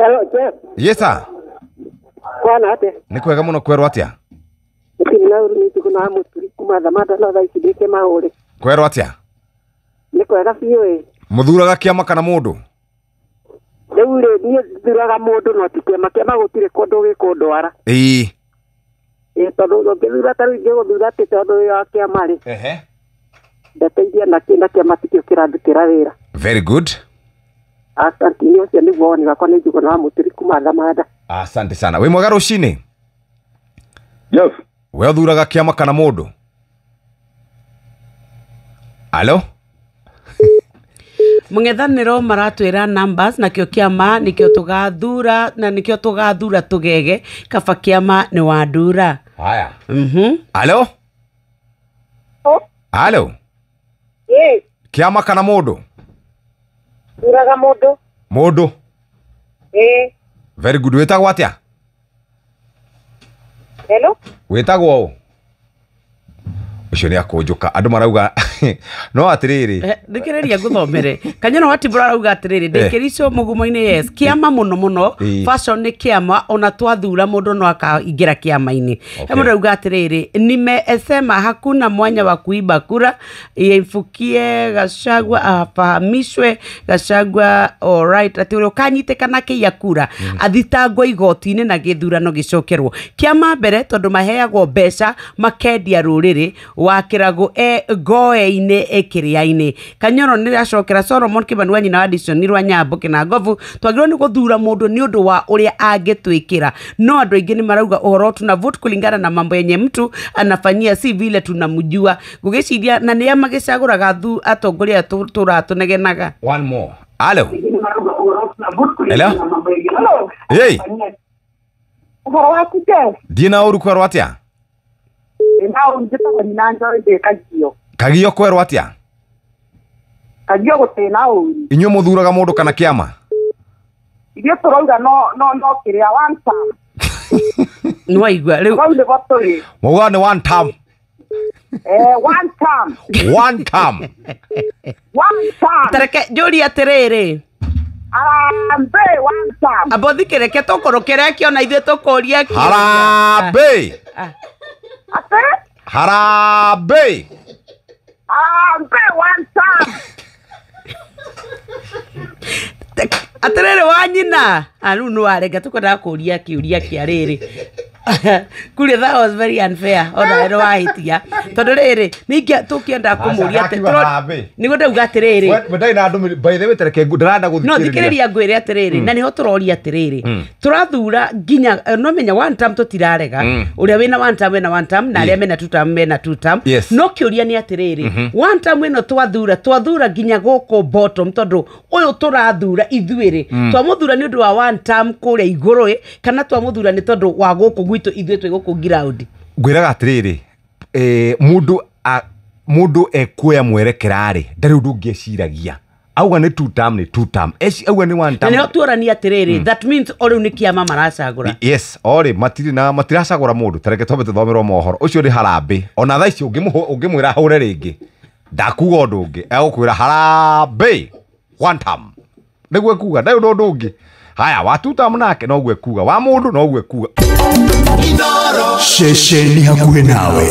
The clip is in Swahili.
Hello, Jeff. Yes, sir. Kwana ate? Ni kwega muno kwerwo atia? Ikina uri tukuna muturi kuma thamata no thaisi ndike maure. Kwerwo atia? Ni kwega biũ. Muthuraga kiama kana mundu? Riu ri ni thuraga mundu no tikema kiama gutire kundu gikundwara. Tondu ngithura taru ngiguthura ati tondu ya kiama ri. Ndateithia na kiama tikio kirandikira wira. Very good. Asante ni ucio niguo woni wakwa ni njuguna wa muturi kuma thamata. Asante sana. We mwega rucini? Yes. We uthuraga kiama kana mundu? Alo? Mung'ethaniro maratwira numbers na kio kiama nikio tugathura na nikio tugathura tugege kaba kiama ni wadura. Haya. Alo? Alo? Yes. Kiama kana mundu? Thuraga mundu. Mundu? Very good. Wetagwo atia? Hello? Wetagwo? Ucio ni akunjuka andu marauga no atiriri ndikireria guthomere kanyano watibura arauga atiriri ndikiricio mugumo-ini yes kiama muno fashion ni kiama ona twathura mundu no akaingira kiama-ini he mundu arauga atiriri nimesema hakuna mwanya wa kuiba kura ifukie Gachagua afahamishwe Gachagua alright ati uri ukanyitikana kia kura athitangwo igoti-ini na githurano gicokerwo kiama mbere tondu maheagwo mbeca makendia ruriri wakirago goe-ini ekiria-ini Kanyoro ni acokera Solomon Kibanu nyina wa Addison ni rwa Nyambo Kinangovu twagirwo ni guthura mundu ni undu wa uria angitwikira no andu aingi ni marauga uhoro tuna vote kulingana na mambo yenye mtu anafanyia si vile tunamjua gugiciria na ni amagicaguraga thu atongoria turatunegenaga. One more. Alo? Hello? Hello? Hey. Wakute. Dina uru kwerwo atia? Nao njitagwo nyina Njoroge Kagio. Kagio kwerwo atia? Kagio gutena uri. Inyu muthuraga mundu kana kiama? Irio turauga no kiria one time. No igwa riu. Kwa ule botori. Muga ni one time. One time. One time. One time. Tareke juri atiriri. Harambe one time. Abothikire ke tokorokere kiona ithe tokoria ki. Harambe. Ate? Harambe. Harambe one time. Atiriri wa nyina anu no arega tukwenda kuria kiuria kia riri kuri that was very unfair ona ero wahitia tondu riri ningia tukienda kumuria nigo ndauga atiriri we na andu by the way tereke ndaranda guthikiriria no thikiriria ngwire atiriri na niho turoria atiriri turathura nginya no menya one time tutirarega uria wina one time na aria mena two time no kiuria ni atiriri one time ino twathura nginya goko bottom tondu uyu turathura ithuiri twamuthura ni undu wa one time kuria iguru kana twamuthura ni tondu wa goko gwitu ithuĩ twĩ gũkũ ground ngwĩraga atiriri mundu ekuoya mwerekerarĩ ndarĩ ũndũ ũngĩciragia auga nĩ two term auga nĩ one term na nĩho tuorania atiriri that means ori nĩ kiama maracagũra yes ori matiracagũra mũndũ tareke twambe tũthomerwo mohoro ũcio nĩ Harambĩ ona thaa ici ũngĩmwĩra hũre rĩngĩ ndakuga ũndũ ũngĩ egũkwĩra Harambĩ one term nĩguo ekuga ndarĩ ũndũ ũngĩ haya wa two term nake noguo ekuga wa mũndũ noguo ekuga Shesheni hakuhe nawe.